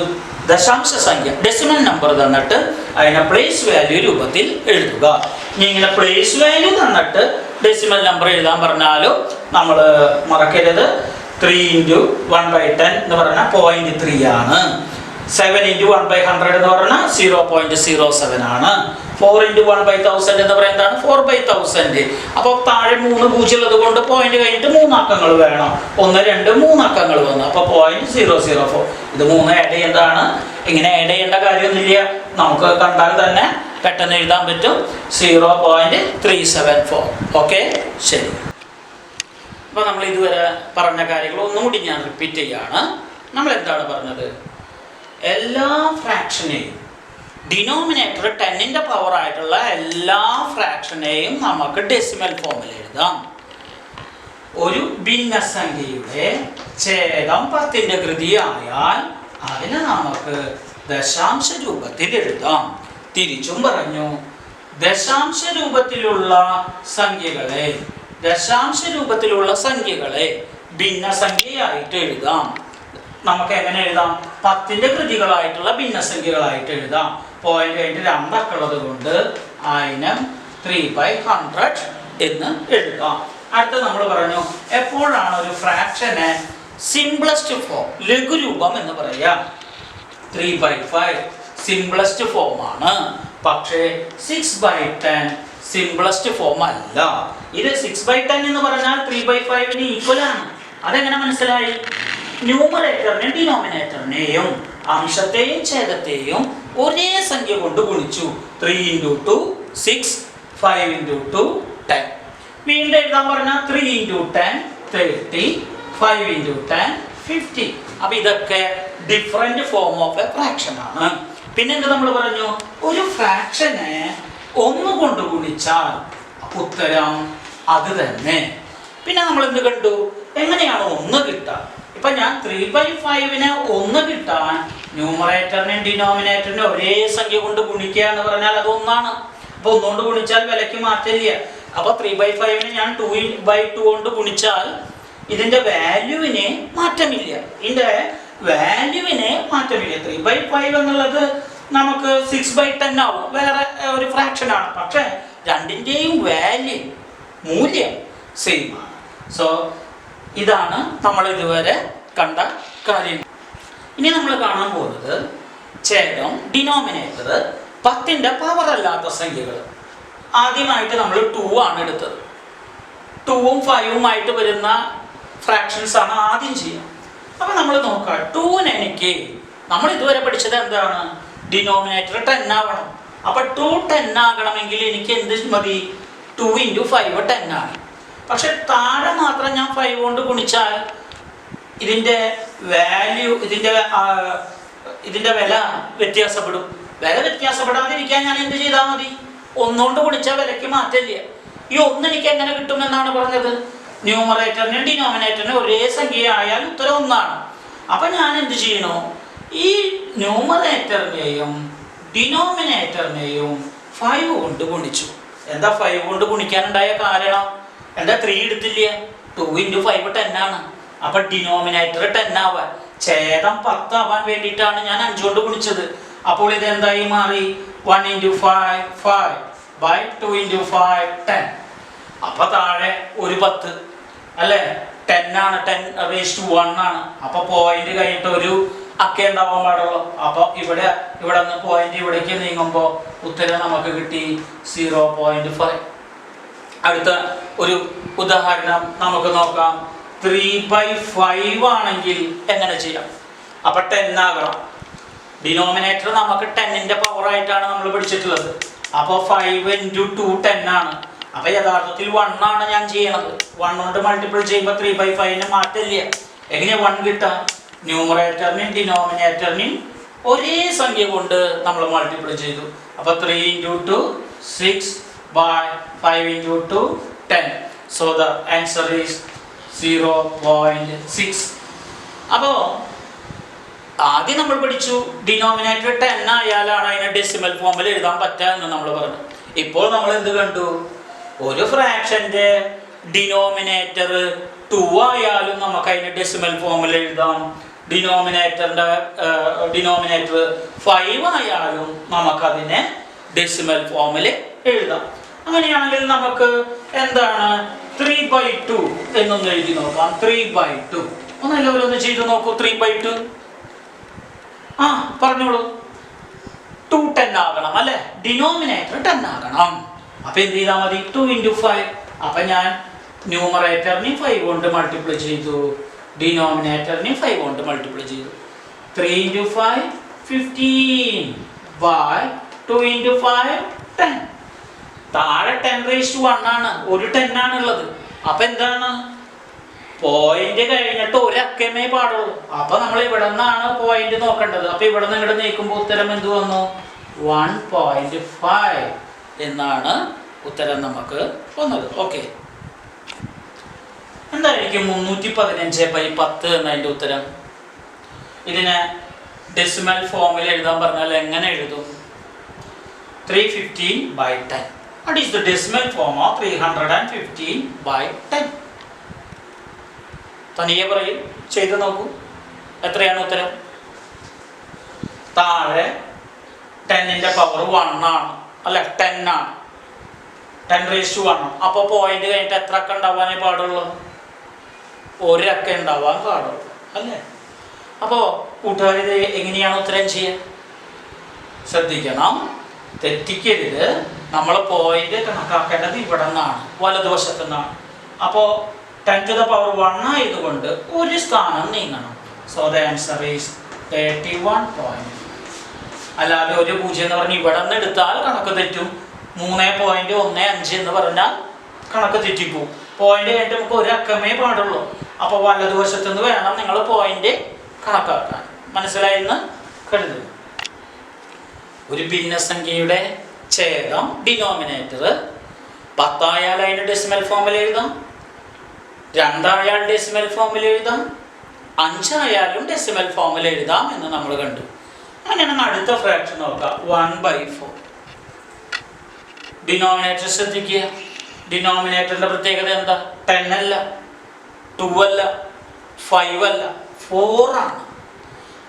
ദശാംശ സംഖ്യ ഡെസിമൽ നമ്പർ തന്നിട്ട് അതിനെ പ്ലേസ് വാല്യൂ രൂപത്തിൽ എഴുതുക. ഇനി ഇങ്ങനെ പ്ലേസ് വാല്യൂ തന്നിട്ട് ഡെസിമൽ നമ്പർ എഴുതാൻ പറഞ്ഞാലും നമ്മൾ മറക്കരുത് 3 into 1 by 10 എന്ന് പറഞ്ഞാൽ 0.3 ആണ്. 7 into 1 by 100 എന്ന് പറഞ്ഞാൽ 0.07 ആണ്. 4 into 1 by 1000 എന്ന് പറയുന്നതാണ് 4 by 1000. അപ്പോൾ താഴെ 3 പൂജ്യം ഉള്ളത് കൊണ്ട് പോയിന്റ് കഴിഞ്ഞിട്ട് 3 അക്കങ്ങൾ വേണം. 1 2 3 അക്കങ്ങൾ വന്നു. അപ്പോൾ 0.004 ഇത് 3 ആഡ് ചെയ്യേണ്ടതാണ്. ഇങ്ങനെ ആഡ് ചെയ്യേണ്ട കാര്യമൊന്നുമില്ല. നമുക്ക് കണ്ടാൽ തന്നെ പെട്ടെന്ന് എഴുതാൻ പറ്റും. 0.374. ഓക്കെ, ശരി. അപ്പോൾ നമ്മൾ ഇതുവരെ പറഞ്ഞ കാര്യങ്ങൾ ഒന്നുകൂടി ഞാൻ റിപ്പീറ്റ് ചെയ്യാണ്. നമ്മൾ എന്താണ് പറഞ്ഞത്? എല്ലാ ഫ്രാക്ഷനെയും ഡിനോമിനേറ്റർ 10ന്റെ പവർ ആയിട്ടുള്ള എല്ലാ ഫ്രാക്ഷനെയും നമുക്ക് ഡെസിമൽ ഫോമിൽ എഴുതാം. ഒരു ഭിന്നസംഖ്യയുടെ ഛേദം 10ന്റെ കൃതിയായാൽ അതിനെ നമുക്ക് ദശാംശ രൂപത്തിൽ എഴുതാം. തിരിച്ചും പറഞ്ഞു, ദശാംശ രൂപത്തിലുള്ള സംഖ്യകളെ ഭിന്നസംഖ്യയായിട്ട് എഴുതാം. നമുക്ക് എങ്ങനെ എഴുതാം? 10ന്റെ കൃതികളായിട്ടുള്ള ഭിന്നസംഖ്യകളായിട്ട് എഴുതാം. പോയിന്റ് കഴിഞ്ഞിട്ട് 2 അക്കുള്ളത് കൊണ്ട് അതിനെ 3/100 എന്ന് എഴുതാം. അടുത്ത നമ്മൾ പറഞ്ഞു എപ്പോഴാണ് ഒരു ഫ്രാക്ഷനെ സിംപ്ലസ്റ്റ് ഫോം ലഘുരൂപം എന്ന് പറയാം. 3/5 സിംപ്ലസ്റ്റ് ഫോം ആണ്. പക്ഷേ 6/10 സിംപ്ലസ്റ്റ് ഫോം അല്ല. ഇത് 6/10 എന്ന് പറഞ്ഞാൽ 3/5 ഈക്വൽ ആണ്. അതെങ്ങനെ മനസ്സിലായി? ന്യൂമറേറ്ററിനെയും ഡിനോമിനേറ്ററിനെയും അംശത്തെയും ഛേദത്തെയും ഒരേ സംഖ്യ കൊണ്ട് ഗുണിച്ചു. 3 into 2 6 5 into 2 10. വീണ്ടും എഴുതാൻ പറഞ്ഞാൽ 3 into 10 30 5 into 10 50. അപ്പൊ ഇതൊക്കെ different form of a fraction ആണ്. പിന്നെ എന്ത് നമ്മൾ പറഞ്ഞു? ഒരു ഫ്രാക്ഷനെ 1 കൊണ്ട് ഗുണിച്ചാൽ ഉത്തരം അത് തന്നെ. പിന്നെ നമ്മൾ എന്ത് കണ്ടു? എങ്ങനെയാണ് 1 കിട്ടുക? ഇപ്പൊ ഞാൻ 3/5നെ 1 കിട്ടാൻ ന്യൂമറേറ്ററിനെയും ഡിനോമിനേറ്ററിനെ ഒരേ സംഖ്യ കൊണ്ട് ഗുണിക്കുക എന്ന് പറഞ്ഞാൽ അത് 1 ആണ്. അപ്പൊ 1 കൊണ്ട് ഗുണിച്ചാൽ വിലയ്ക്ക് മാറ്റില്ല. അപ്പൊ 3/5നെ ഞാൻ 2/2 കൊണ്ട് ഗുണിച്ചാൽ ഇതിന്റെ വാല്യൂവിന് മാറ്റമില്ല. 3/5 എന്നുള്ളത് നമുക്ക് 6/10 ആവും. വേറെ ഒരു ഫ്രാക്ഷൻ ആണ്. പക്ഷെ രണ്ടിന്റെയും മൂല്യം സെയിം ആണ്. സോ ഇതാണ് നമ്മൾ ഇതുവരെ കണ്ട കാര്യം. ഇനി നമ്മൾ കാണാൻ പോകുന്നത് ഛേദം ഡിനോമിനേറ്റർ 10ന്റെ പവർ അല്ലാത്ത സംഖ്യകൾ. ആദ്യമായിട്ട് നമ്മൾ 2 ആണ് എടുത്തത്. 2ഉം 5ഉമായിട്ട് വരുന്ന ഫ്രാക്ഷൻസ് ആണ് ആദ്യം ചെയ്യുക. അപ്പൊ നമ്മൾ നോക്കാം. 2ന് എനിക്ക് നമ്മൾ ഇതുവരെ പഠിച്ചത് എന്താണ്? ഡിനോമിനേറ്റർ 10 ആവണം. അപ്പൊ 2 10 ആകണമെങ്കിൽ എനിക്ക് എന്ത് മതി? 2 ഇൻറ്റു 5 10 ആണ്. പക്ഷെ താഴെ മാത്രം ഞാൻ 5 കൊണ്ട് ഗുണിച്ചാൽ ഇതിൻ്റെ വാല്യൂ, ഇതിൻ്റെ വില വ്യത്യാസപ്പെടും. വില വ്യത്യാസപ്പെടാതിരിക്കാൻ ഞാൻ എന്ത് ചെയ്താൽ മതി? 1 കൊണ്ട് ഗുണിച്ചാൽ വിലയ്ക്ക് മാറ്റില്ല. ഈ 1 എനിക്ക് എങ്ങനെ കിട്ടുമെന്നാണ് പറഞ്ഞത്? ന്യൂമറേറ്ററിനും ഡിനോമിനേറ്ററിനും ഒരേ സംഖ്യ ആയാൽ ഉത്തരം 1 ആണ്. അപ്പം ഞാൻ എന്ത് ചെയ്യണോ? ഈ ന്യൂമറേറ്ററിനെയും ഡിനോമിനേറ്ററിനെയും 5 കൊണ്ട് ഗുണിച്ചു. എന്താ 5 കൊണ്ട് ഗുണിക്കാനുണ്ടായ കാരണം? എന്താ 3 എടുത്തില്ല? 2 ഇൻറ്റു 5 10 ആണ്. അപ്പം ഡിനോമിനേറ്റർ 10 ആവാൻ, ഛേദം 10 ആവാൻ വേണ്ടിയിട്ടാണ് ഞാൻ 5 കൊണ്ട് ഗുണിച്ചത്. അപ്പോൾ ഇത് എന്തായി മാറി? 1 ഇൻറ്റു 5 5 ബൈ 2 ഇൻറ്റു 5 10. അപ്പം താഴെ ഒരു 10 അല്ലേ? 10 ആണ്, 10⁻1 ആണ്. അപ്പം പോയിന്റ് കഴിഞ്ഞിട്ട് ഒരു അക്ക ഉണ്ടാവാൻ പാടുള്ളൂ. അപ്പോൾ ഇവിടെ നിന്ന് പോയിന്റ് ഇവിടേക്ക് നീങ്ങുമ്പോൾ ഉത്തരം നമുക്ക് കിട്ടി 0.5. അടുത്ത ഒരു ഉദാഹരണം നമുക്ക് നോക്കാം. 3/5 ആണെങ്കിൽ എങ്ങനെ ചെയ്യാം? അപ്പം 10 ആകണം. ഡിനോമിനേറ്റർ നമുക്ക് 10ന്റെ പവറായിട്ടാണ് നമ്മൾ പഠിച്ചിട്ടുള്ളത്. അപ്പോൾ 5 ഇൻറ്റു 2 10 ആണ്. അപ്പം യഥാർത്ഥത്തിൽ 1 ആണ് ഞാൻ ചെയ്യണത്. 1 കൊണ്ട് മൾട്ടിപ്പിൾ ചെയ്യുമ്പോൾ 3/5 മാറ്റില്ല. എങ്ങനെയാണ് 1 കിട്ടുക? ന്യൂമറേറ്ററിനും ഡിനോമിനേറ്ററിനും ഒരേ സംഖ്യ കൊണ്ട് നമ്മൾ മൾട്ടിപ്പിൾ ചെയ്തു. അപ്പോൾ 3 into 2 6 by 5 into 2 10. So the answer is 0.6. അപ്പോൾ ആദ്യം നമ്മൾ പഠിച്ചു ഡിനോമിനേറ്റർ 10 ആയാലാണ് അതിനെ ഡെസിമൽ ഫോമിൽ എഴുതാൻ പറ്റുക എന്ന് നമ്മൾ പറഞ്ഞു. ഇപ്പോൾ നമ്മൾ എന്ത് കണ്ടു? ഒരു ഫ്രാക്ഷൻ്റെ ഡിനോമിനേറ്റർ 2 ആയാലും നമുക്ക് അതിനെ ഡെസിമൽ ഫോമിൽ എഴുതാം. ഡിനോമിനേറ്റർ 5 ആയാലും നമുക്കതിനെ ഡെസിമൽ ഫോമിൽ എഴുതാം. അങ്ങനെയാണെങ്കിൽ നമുക്ക് എന്താണ് 3/2 എന്നൊന്ന് എഴുതി നോക്കാം. 3/2 ഒന്നെല്ലാവരും ഒന്ന് ചെയ്ത് നോക്കൂ. 3/2 പറഞ്ഞോളൂ. 2 10 ആകണം അല്ലേ? ഡിനോമിനേറ്റർ 10 ആകണം. അപ്പം എന്ത് ചെയ്താൽ മതി? 2 ഇൻറ്റു 5. അപ്പം ഞാൻ ന്യൂമറേറ്ററിനെ 5 കൊണ്ട് മൾട്ടിപ്ലൈ ചെയ്തു, ഡിനോമിനേറ്ററിനെ 5 കൊണ്ട് മൾട്ടിപ്ലൈ ചെയ്തു. 3 ഇൻറ്റു 5 15 ബൈ 2 ഇൻറ്റു 5 10. താഴെ 10⁻1 ആണ്, ഒരു 10 ആണുള്ളത്. അപ്പം എന്താണ്? പോയിന്റ് കഴിഞ്ഞിട്ട് ഒരു അക്കമേ പാടുള്ളൂ. അപ്പൊ നമ്മൾ ഇവിടെ നിന്നാണ് പോയിന്റ് നോക്കേണ്ടത്. അപ്പൊ ഇവിടെ നിന്ന് ഇങ്ങോട്ട് നീക്കുമ്പോൾ ഉത്തരം എന്ത് വന്നു? 1.5 എന്നാണ് ഉത്തരം നമുക്ക് വന്നത്. ഓക്കെ, എന്തായിരിക്കും 315/10 എന്നതിൻ്റെ ഉത്തരം? ഇതിനെ ഡെസിമൽ ഫോമിൽ എഴുതാൻ പറഞ്ഞാൽ എങ്ങനെ എഴുതും? 315/10. What is the decimal form of 315/10? തനിയെ പറയും, ചെയ്ത് നോക്കൂ. എത്രയാണ് ഉത്തരം? താഴെ 10ന്റെ പവർ 1 ആണ് അല്ലെ? 10 ആണ്, 10⁻1. അപ്പോൾ പോയിന്റ് കഴിഞ്ഞിട്ട് എത്ര അക്ക ഉണ്ടാവാനേ പാടുള്ളൂ? ഒരു അക്ക ഉണ്ടാവാൻ പാടുള്ളൂ അല്ലേ? അപ്പോൾ കൂട്ടുകാർ ഇത് എങ്ങനെയാണ് ഉത്തരം ചെയ്യുക? ശ്രദ്ധിക്കണം, തെറ്റിക്കരുത്. നമ്മൾ പോയിന്റ് കണക്കാക്കേണ്ടത് ഇവിടെ നിന്നാണ്, വലതുവശത്തു നിന്നാണ്. അപ്പോൾ 10⁻1 ആയതുകൊണ്ട് ഒരു സ്ഥാനം നീങ്ങണം. So the answer is 31. അല്ലാതെ ഒരു 0 എന്ന് പറഞ്ഞ് ഇവിടെ നിന്ന് എടുത്താൽ കണക്ക് തെറ്റും. 3.15 എന്ന് പറഞ്ഞാൽ കണക്ക് തെറ്റിപ്പോവും. പോയിന്റ് കഴിഞ്ഞിട്ട് നമുക്ക് ഒരു അക്കമേ പാടുള്ളൂ. അപ്പോൾ വലതുവശത്തു നിന്ന് വേണം നിങ്ങൾ പോയിന്റ് കണക്കാക്കാൻ. മനസ്സിലായെന്ന് കരുതുന്നു. ഒരു ഭിന്നസംഖ്യയുടെ ഛേദം ഡിനോമിനേറ്റർ 10 ആയാൽ അതിൻ്റെ ഡെസിമൽ ഫോമിൽ എഴുതാം, 2 ആയാൽ ഡെസിമൽ ഫോമിൽ എഴുതാം, 5 ആയാലും ഡെസിമൽ ഫോമിൽ എഴുതാം എന്ന് നമ്മൾ കണ്ടു. അങ്ങനെയാണ് അടുത്ത ഫ്രാക്ഷൻ നോക്കാം. 1/4. ഡിനോമിനേറ്റർ ശ്രദ്ധിക്കുക. ഡിനോമിനേറ്ററിന്റെ പ്രത്യേകത എന്താ? 10 അല്ല, 2 അല്ല, 5 അല്ല, 4 ആണ്.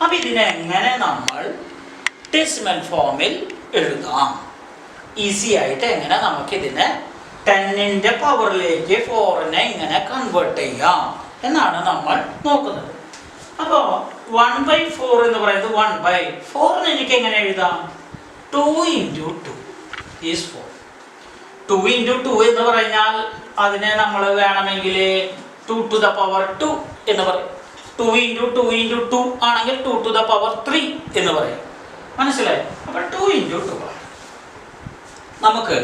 അപ്പം ഇതിനെ എങ്ങനെ നമ്മൾ ഡെസിമൽ ഫോമിൽ എഴുതാം? ഈസി ആയിട്ട് എങ്ങനെ നമുക്കിതിനെ 10ന്റെ പവറിലേക്ക് 4നെ ഇങ്ങനെ കൺവേർട്ട് ചെയ്യാം എന്നാണ് നമ്മൾ നോക്കുന്നത്. അപ്പോൾ 1/4 എന്ന് പറയുന്നത് 1/4 എനിക്ക് എങ്ങനെ എഴുതാം? 2 ഇൻറ്റു 2 ഈസ് 4. 2 ഇൻറ്റു 2 എന്ന് പറഞ്ഞാൽ അതിനെ നമ്മൾ വേണമെങ്കിൽ 2 to the power 2 എന്ന് പറയും. 2 ഇൻറ്റു 2 ഇൻറ്റു 2 ആണെങ്കിൽ 2 to the power 3 എന്ന് പറയും. മനസ്സിലായി? അപ്പോൾ 2 ഇൻറ്റു 2 നമുക്ക്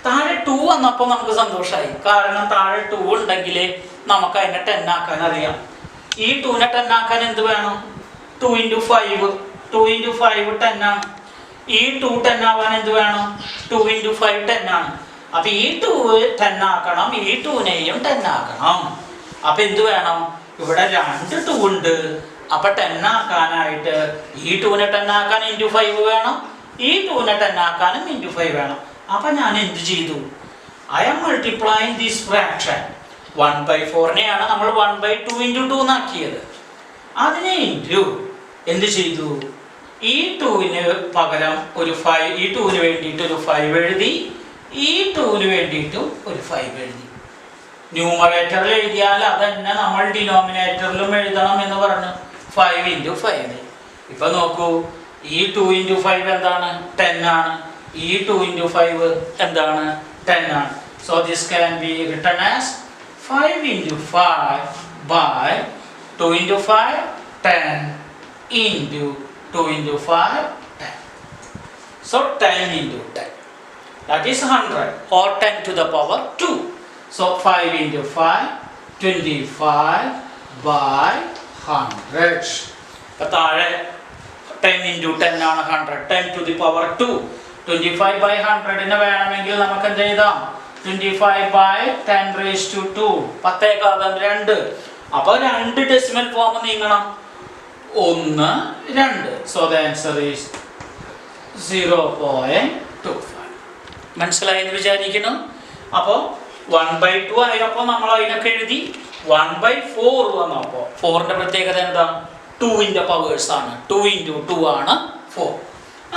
താഴെ 2 വന്നപ്പോൾ നമുക്ക് സന്തോഷമായി. കാരണം താഴെ 2 ഉണ്ടെങ്കിൽ നമുക്ക് അതിനെ 10 ആക്കാൻ അറിയാം. ഈ 2നെ 10 ആക്കാൻ എന്ത് വേണം? 2 × 5. 2 × 5 10 ആണ്. ഈ 2 10 ആവാൻ എന്ത് വേണം? 2 × 5 10 ആണ്. അപ്പൊ ഈ 2 10 ആക്കണം, ഈ 2നെയും 10 ആക്കണം. അപ്പൊ എന്ത് വേണം? ഇവിടെ 2 2 ഉണ്ട്. അപ്പൊ 10 ആക്കാനായിട്ട് ഈ 2നെ 10 ആക്കാൻ × 5 വേണം, ഈ 2നെ 10 ആക്കാനും × 5 വേണം. അപ്പൊ ഞാൻ എന്ത് ചെയ്തു? I am multiplying this fraction. 1/4നെയാണ് നമ്മൾ 1/2 × 2 എന്നാക്കിയത്. അതിനെ ഇൻറ്റു എന്ത് ചെയ്തു? ഈ 2ന് പകരം ഒരു 5, ഈ 2ന് വേണ്ടിയിട്ട് ഒരു 5 എഴുതി, ഈ 2ന് വേണ്ടിയിട്ടും ഒരു 5 എഴുതി. ന്യൂമറേറ്ററിൽ എഴുതിയാൽ അതന്നെ നമ്മൾ ഡിനോമിനേറ്ററിലും എഴുതണം എന്ന് പറഞ്ഞു. 5 × 5. ഇപ്പൊ നോക്കൂ, ഈ 2 × 5 എന്താണ്? 10 ആണ്. ഈ 2 × 5 എന്താണ്? 10 ആണ്. So this can be written as 5 × 5 by 2 × 5 10 into 2 × 5 10. So 10 × 10, that is 100 or 10 to the power 2. So 5 × 5 25 by 100. അപ്പോൾ താഴെ 10 × 10 ആണ് 100. 10 to the power 2. 25 by 100നെ വേണമെങ്കിൽ നമുക്ക് എന്ത് എഴുതാം? 25 by 10⁻². 10⁻². അപ്പോൾ 2 ഡെസിമൽ ഫോം നീങ്ങണം. 1 2. So the answer is 0.25. മനസ്സിലായി എന്ന് വിചാരിക്കുന്നു. അപ്പോൾ 1/2 ആയപ്പോൾ നമ്മൾ അതിനൊക്കെ എഴുതി. 1/4 വന്നപ്പോൾ 4ന്റെ പ്രത്യേകത എന്താ? 2ന്റെ പവേഴ്സ് ആണ്. 2 × 2 ആണ് 4.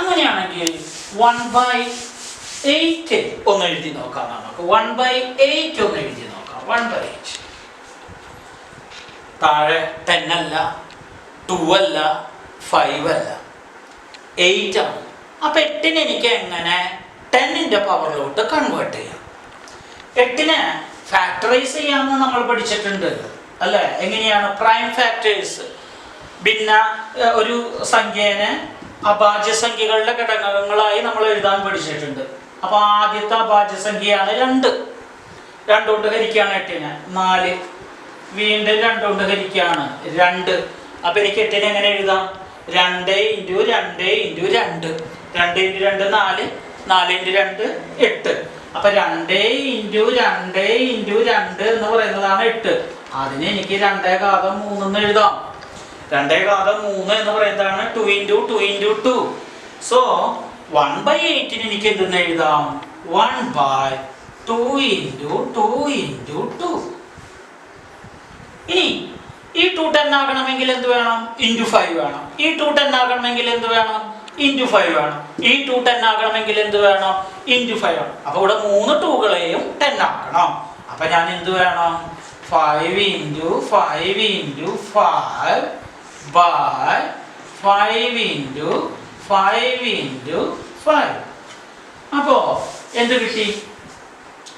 അങ്ങനെയാണെങ്കിൽ 1/8 ഒന്ന് എഴുതി നോക്കാം. നമുക്ക് 1/8 ഒന്ന് എഴുതി നോക്കാം. 1/8 താഴെ 10 അല്ല, 2 അല്ല, 5 അല്ല, 8 ആണ്. അപ്പൊ 8നെ എനിക്ക് എങ്ങനെ 10ന്റെ പവറിലോട്ട് കൺവേർട്ട് ചെയ്യാം? 8നെ ഫാക്ടറൈസ് ചെയ്യാമെന്ന് നമ്മൾ പഠിച്ചിട്ടുണ്ട് അല്ലേ? എങ്ങനെയാണ്? Prime factors. പിന്നെ ഒരു സംഖ്യേനെ അഭാജ്യ സംഖ്യകളുടെ ഘടകങ്ങളായി നമ്മൾ എഴുതാൻ പഠിച്ചിട്ടുണ്ട്. അപ്പൊ ആദ്യത്തെ അഭാജ്യ സംഖ്യയാണ് 2. 2 കൊണ്ട് ഹരിക്കുകയാണ് 8നെ. 4. വീണ്ടും 2 കൊണ്ട് ഹരിക്കുകയാണ് 2. അപ്പൊ എനിക്ക് 8നെ എങ്ങനെ എഴുതാം? 2 × 2 × 2. 2 × 2 4. 4 × 2 8. അപ്പൊ 2 × 2 × 2 എന്ന് പറയുന്നതാണ് 8. അതിന് എനിക്ക് 2⁻3 എന്ന് എഴുതാം. 2⁻3 എന്ന് പറയുന്നതാണ് 2 × 2 × 2. സോ 1/8ന് എനിക്ക് എന്തെന്ന് എഴുതാം? 1/2 × 2 × 2. ഇനി ഈ 2 10 ആകണമെങ്കിൽ എന്ത് വേണം? × 5 വേണം. ഈ 2 10 ആകണമെങ്കിൽ എന്ത് വേണം? × 5 വേണം. ഈ 2 10 ആകണമെങ്കിൽ എന്ത് വേണം? × 5 വേണം. അപ്പൊ ഇവിടെ 3 2കളെയും 10 ആക്കണം. അപ്പൊ ഞാൻ എന്ത് വേണം? 5 × 5 × 5 by 5 × 5 × 5. അപ്പോ എന്ത് കിട്ടി?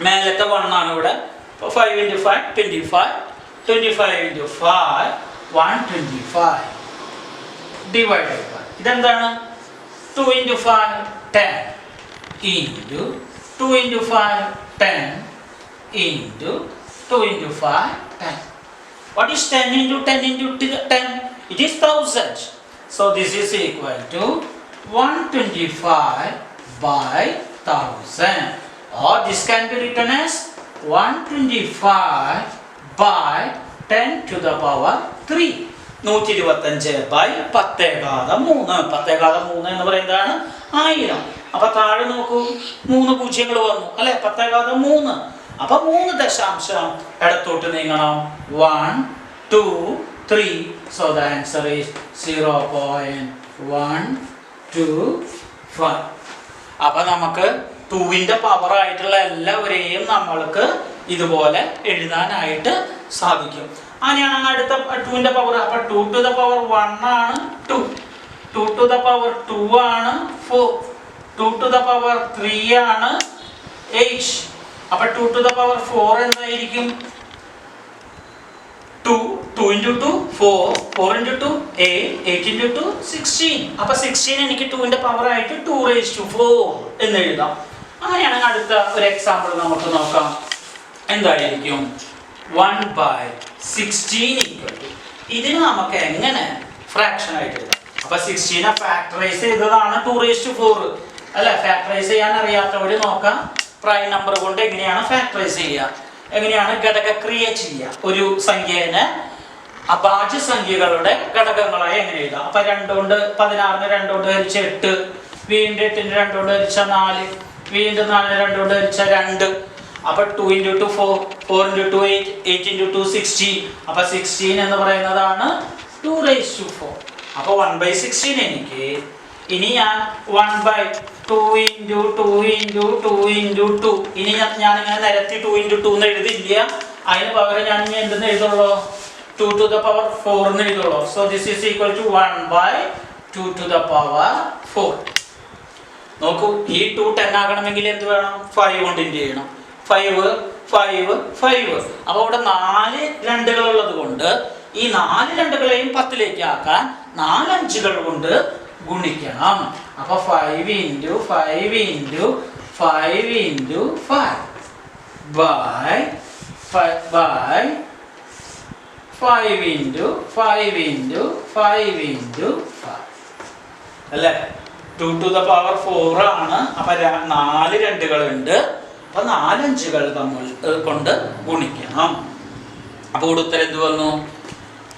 മേലത്തെ 1 ആണ് ഇവിടെ. 5 × 5 25. 25 × 5 125 divided by ഇതെന്താണ്? 2 × 5 10 into 2 × 5 10 into 2 × 5 10. What is 10 × 10 × 10? It is 1000. So this is equal to 125 by 1000. Or this can be written as 125 by 10 to the power 3. 125 by 10⁻3. 10⁻3 എന്ന് പറയുന്നതാണ് 1000. അപ്പൊ താഴെ നോക്കൂ, 3 പൂജ്യങ്ങൾ വന്നു അല്ലെ? 10⁻3. അപ്പൊ 3 ദശാംശം ഇടത്തോട്ട് നീങ്ങണം. 1 2 3. So the answer is 0.125. അപ്പൊ നമുക്ക് 2ന്റെ പവർ ആയിട്ടുള്ള എല്ലാവരെയും നമ്മൾക്ക് ഇതുപോലെ എഴുതാനായിട്ട് സാധിക്കും. അങ്ങനെയാണ് അടുത്ത 2ന്റെ പവർ. അപ്പൊ 2 to the power 1 ആണ് 2. 2 to the power 2 ആണ് 4. 2 to the power 3 ആണ് 8. അപ്പൊ 2 to the power 4 എന്തായിരിക്കും? 2 × 2 4. 4 × 2 8. 8 × 2 16. അപ്പൊ 16 എനിക്ക് 2ന്റെ പവർ ആയിട്ട് 2⁻4 എന്ന് എഴുതാം. അങ്ങനെയാണെങ്കിൽ അടുത്ത ഒരു എക്സാമ്പിൾ നമുക്ക് നോക്കാം. എന്തായിരിക്കും? 1/16 ഇതിന് നമുക്ക് എങ്ങനെ ഫ്രാക്ഷൻ ആയിട്ട് എഴുതാം? അപ്പൊ 16 ഫാക്ടറൈസ് ചെയ്തതാണ് 2⁴. അല്ലെ? ഫാക്ടറൈസ് ചെയ്യാൻ അറിയാത്തവര് നോക്കാം. പ്രൈം നമ്പർ കൊണ്ട് എങ്ങനെയാണ് ഫാക്ടറൈസ് ചെയ്യുക, എങ്ങനെയാണ് ഘടകക്രിയ ചെയ്യുക. ഒരു സംഖ്യേനെ അഭാജ്യ സംഖ്യകളുടെ ഘടകങ്ങളായി എങ്ങനെ എഴുതാം? അപ്പൊ 2 കൊണ്ട് 16 2 കൊണ്ട് ഹരിച്ച 8, വീണ്ടും 8 2 കൊണ്ട് ഹരിച്ച 4, വീണ്ടും 4 2 കൊണ്ട് ഹരിച്ച 2. അപ്പൊ 2 × 2 4, 4 × 2 8, 8 × 2 16. അപ്പൊ 16 എന്ന് പറയുന്നതാണ് 2⁴. അപ്പൊ 1/16 എനിക്ക് ഇനി ഞാൻ 1/2 × 2 × 2 × 2 ഇനി ഞാൻ ഇങ്ങനെ നിരത്തി 2 × 2 എന്ന് എഴുതില്ല. അതിന് പകരം ഞാൻ ഇനി എന്തെന്ന് എഴുതുള്ളൂ? 2⁴ എന്ന് എഴുതുള്ളൂ. So this is equal to 1/2⁴. നോക്കൂ, ഈ 2 10 ആകണമെങ്കിൽ എന്ത് വേണം? 5 കൊണ്ട് ഇൻറ്റു ചെയ്യണം. 5 5 5. അപ്പോൾ ഇവിടെ 4 2കൾ ഉള്ളത് കൊണ്ട് ഈ 4 2കളെയും 10ലേക്ക് ആക്കാൻ 4 5കൾ കൊണ്ട് ഗുണിക്കണം. അപ്പൊ 5 × 5 × 5 × 5 by 5 × 5 × 5 × 5 അല്ലേ? 2⁴ ആണ്. അപ്പൊ 4 2കൾ ഉണ്ട്. അപ്പൊ 4 5കൾ തമ്മിൽ കൊണ്ട് ഗുണിക്കണം. അപ്പൊ ഇവിടെ ഉത്തരം എന്ത് വന്നു?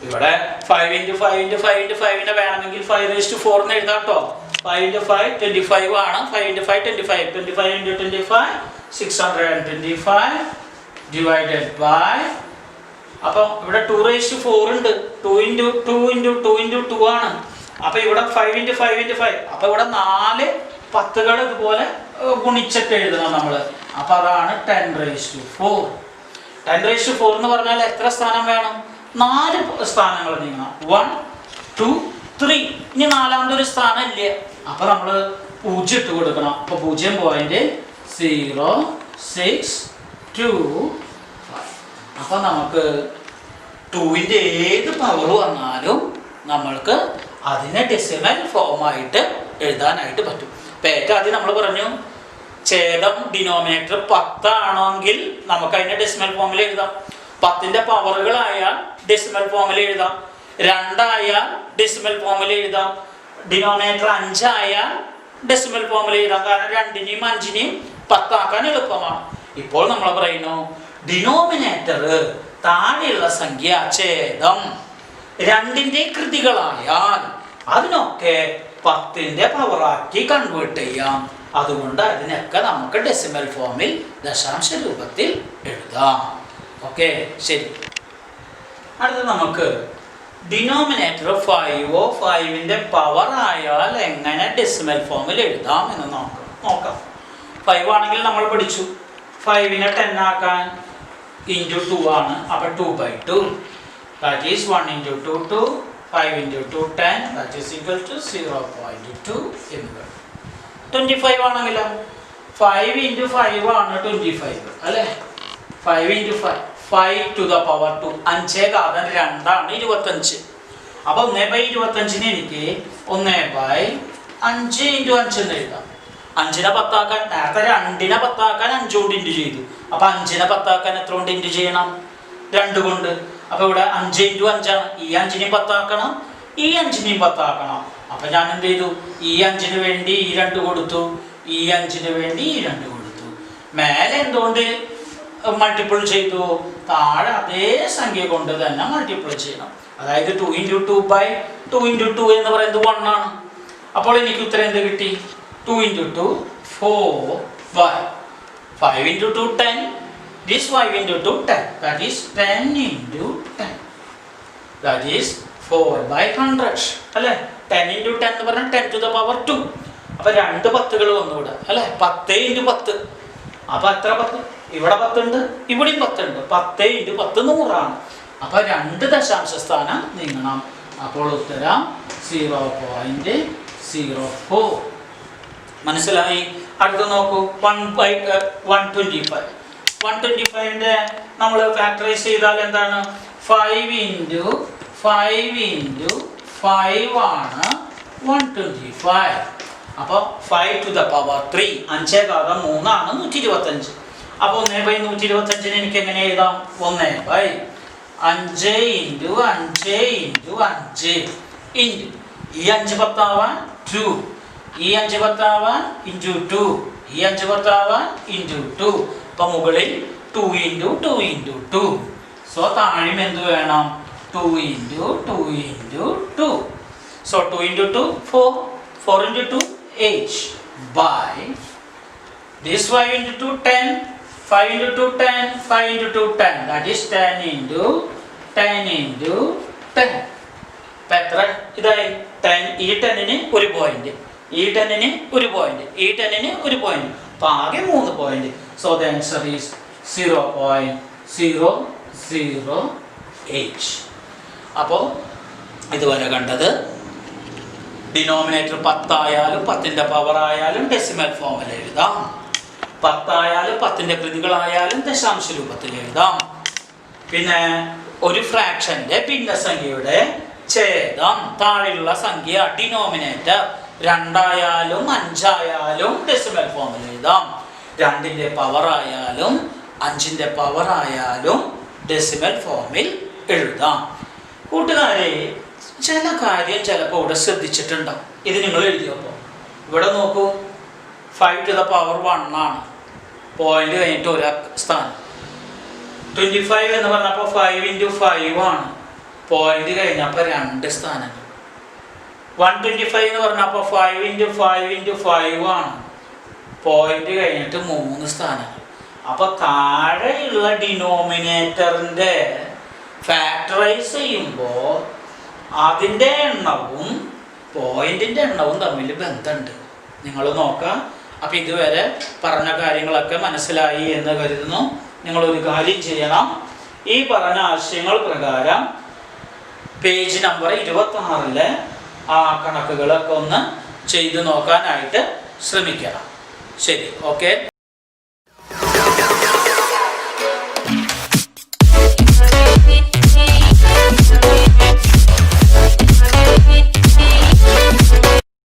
ഇവിടെ 5 × 5 × 5 × 5 വേണമെങ്കിൽ 5⁴ എന്ന് എഴുതാം കേട്ടോ. 5 × 5 25 ആണ്. 5 × 5 25. 25 × 25 625 divided by. അപ്പൊ ഇവിടെ 2⁴ ഉണ്ട്. 2 × 2 × 2 × 2 ആണ്. അപ്പൊ ഇവിടെ 5 × 5 × 5. അപ്പൊ ഇവിടെ 4 10കൾ ഇതുപോലെ ഗുണിച്ചിട്ട് എഴുതണം നമ്മള്. അപ്പൊ അതാണ് 10⁴. 10⁴ എന്ന് പറഞ്ഞാൽ എത്ര സ്ഥാനം വേണം? 4 സ്ഥാനങ്ങൾ നീങ്ങണം. 1 2 3. ഇനി 4ാമത്തെ ഒരു സ്ഥാനം ഇല്ല. അപ്പൊ നമ്മള് 0 ഇട്ട് കൊടുക്കണം. അപ്പൊ 0.0625. അപ്പൊ നമുക്ക് 2ന്റെ ഏത് പവർ വന്നാലും നമ്മൾക്ക് അതിനെ ഡെസിമൽ ഫോമായിട്ട് എഴുതാനായിട്ട് പറ്റും. ഇപ്പൊ ഏറ്റവും ആദ്യം നമ്മൾ പറഞ്ഞു, ഛേദം ഡിനോമിനേറ്റർ 10 ആണെങ്കിൽ നമുക്ക് അതിനെ ഡെസിമൽ ഫോമിൽ എഴുതാം. 10ന്റെ പവറുകളായാൽ ഡെസിമൽ ഫോമിൽ എഴുതാം. 2 ആയാൽ ഡെസിമൽ ഫോമിൽ എഴുതാം. ഡിനോമിനേറ്റർ 5 ആയാൽ ഡെസിമൽ ഫോമിൽ എഴുതാം. കാരണം 2നെയും 5നെയും 10 ആക്കാൻ എളുപ്പമാണ്. ഇപ്പോൾ നമ്മൾ പറയുന്നു, ഡിനോമിനേറ്റർ താഴെയുള്ള സംഖ്യ ഛേദം 2ന്റെ കൃതികളായാൽ അതിനൊക്കെ 10ന്റെ പവറാക്കി കൺവേർട്ട് ചെയ്യാം. അതുകൊണ്ട് അതിനൊക്കെ നമുക്ക് ഡെസിമൽ ഫോമിൽ ദശാംശ രൂപത്തിൽ എഴുതാം. ഓക്കെ, ശരി. അടുത്ത നമുക്ക് ഡിനോമിനേറ്റർ 5 5ന്റെ പവർ ആയാൽ എങ്ങനെ ഡെസിമൽ ഫോമിൽ എഴുതാം എന്ന് നോക്കാം. 5 ആണെങ്കിൽ നമ്മൾ പഠിച്ചു 5നെ 10 ആക്കാൻ × 2 ആണ്. അപ്പൊ 2/2. That is 1 × 2 2. 5 × 2 10. That is equal to 0.2 എന്ന്. 25 ആണെങ്കിലോ 5 × 5 ആണ് 25 അല്ലേ? 5 × 5 5⁴ 2. 5 × 2 ആണ് 25. അപ്പൊ 1/25 എനിക്ക് 1/5 × 5 എന്ന് എഴുതാം. 5നെ 10 ആക്കാൻ നേരത്തെ 2നെ 10 ആക്കാൻ 5 കൊണ്ട് ഇൻറ്റു ചെയ്തു. അപ്പൊ 5നെ 10 ആക്കാൻ എത്ര കൊണ്ട് ഇൻറ്റു ചെയ്യണം? 2 കൊണ്ട്. അപ്പൊ ഇവിടെ 5 × 5 ആണ്. ഈ 5നെയും 10 ആക്കണം, ഈ 5നെയും 10 ആക്കണം. അപ്പൊ ഞാൻ എന്ത് ചെയ്തു? ഈ 5ന് വേണ്ടി ഈ 2 കൊടുത്തു, ഈ 5ന് വേണ്ടി ഈ 2 കൊടുത്തു. മേലെ എന്തുകൊണ്ട് മൾട്ടിപ്പിൾ ചെയ്തു? താഴെ അതേ സംഖ്യ കൊണ്ട് തന്നെ മൾട്ടിപ്പിൾ ചെയ്യണം. അതായത് 2 × 2/2 × 2 എന്ന് പറയുന്നത് 1 ആണ്. അപ്പോൾ എനിക്ക് ഉത്തരം എന്ത് കിട്ടി? 2 × 2 4/5 × 2 10. This 5 × 2 10. That is 10 × 10. That is 4/100 അല്ലേ? 10 × 10 എന്ന് പറഞ്ഞാൽ 10⁻². അപ്പൊ 2 10കൾ വന്നു ഇവിടെ അല്ലേ? 10 × 10. അപ്പൊ എത്ര 10? ഇവിടെ 10 ഉണ്ട്, ഇവിടെയും 10 ഉണ്ട്. 10 × 10 100 അപ്പൊ 2 ദശാംശ സ്ഥാനം നീങ്ങണം. അപ്പോൾ ഉത്തരം 0.04. മനസ്സിലായി? അടുത്ത് നോക്കൂ, 125. 125ന്റെ നമ്മൾ ഫാക്ടറൈസ് ചെയ്താൽ എന്താണ്? 5 × 5 × 5 ആണ് 125. അപ്പോൾ 5 to the power 3, 5 ഭാഗം 3 ആണ് 125. അപ്പോൾ 1/125 എനിക്ക് എങ്ങനെ എഴുതാം? 1/5 ഇൻറ്റു 5 ഇൻറ്റു 5 ഇൻറ്റു ഈ 5 പത്താവാൻ 2, ഈ 5 പത്താവാൻ ഇൻറ്റു 2, ഈ 5 പത്താവാൻ ഇൻറ്റു 2. അപ്പോൾ മുകളിൽ 2 ഇൻറ്റു 2 ഇൻറ്റു 2. സോ താഴെയും എന്ത് വേണം? 2 into 2 into 2. So 2 into 2 4, 4 into 2 8 by this 5 into 2 10, 5 into 2 10, 5 into 2 10, that is 10 into 10 into 10. അപ്പോൾ എത്ര ഇതായി? 10. ഈ 10-ന് ഒരു പോയിന്റ്, ഈ 10-ന് ഒരു പോയിന്റ്, ഈ 10-ന് ഒരു പോയിന്റ്, അപ്പോൾ ആകെ 3 point. So the answer is 0.008. അപ്പോൾ ഇതുവരെ കണ്ടത് ഡിനോമിനേറ്റർ 10 ആയാലും 10ന്റെ പവർ ആയാലും ഡെസിമൽ ഫോമിൽ എഴുതാം, 10 ആയാലും 10ന്റെ കൃതികളായാലും ദശാംശ രൂപത്തിൽ എഴുതാം. പിന്നെ ഒരു ഫ്രാക്ഷന്റെ ഭിന്നസംഖ്യയുടെ ഛേദം താഴെയുള്ള സംഖ്യ ഡിനോമിനേറ്റർ 2 ആയാലും 5 ആയാലും ഡെസിമൽ ഫോമിൽ എഴുതാം, 2ന്റെ പവർ ആയാലും 5ന്റെ പവർ ആയാലും ഡെസിമൽ ഫോമിൽ എഴുതാം. കൂട്ടുകാരെ, ചില കാര്യം ചിലപ്പോൾ ഇവിടെ ശ്രദ്ധിച്ചിട്ടുണ്ടാവും. ഇത് നിങ്ങൾ എഴുതിയപ്പോൾ ഇവിടെ നോക്കൂ, 5 to the power 1 ആണ്, പോയിന്റ് കഴിഞ്ഞിട്ട് ഒരു സ്ഥാനം. 25 എന്ന് പറഞ്ഞപ്പോൾ 5 into 5 ആണ്, പോയിന്റ് കഴിഞ്ഞപ്പോൾ 2 സ്ഥാനങ്ങൾ. 125 എന്ന് പറഞ്ഞപ്പോൾ 5 into 5 into 5 ആണ്, പോയിന്റ് കഴിഞ്ഞിട്ട് 3 സ്ഥാനങ്ങൾ. അപ്പോൾ താഴെയുള്ള ഡിനോമിനേറ്ററിൻ്റെ ഫാക്ടറൈസ് ചെയ്യുമ്പോൾ അതിൻ്റെ എണ്ണവും പോയിന്റിൻ്റെ എണ്ണവും തമ്മിൽ ബന്ധമുണ്ട്. നിങ്ങൾ നോക്കാം. അപ്പം ഇതുവരെ പറഞ്ഞ കാര്യങ്ങളൊക്കെ മനസ്സിലായി എന്ന് കരുതുന്നു. നിങ്ങളൊരു കാര്യം ചെയ്യണം, ഈ പറഞ്ഞ ആശയങ്ങൾ പ്രകാരം പേജ് നമ്പർ 26-ലെ ആ കണക്കുകളൊക്കെ ഒന്ന് ചെയ്തു നോക്കാനായിട്ട് ശ്രമിക്കണം. ശരി, ഓക്കെ.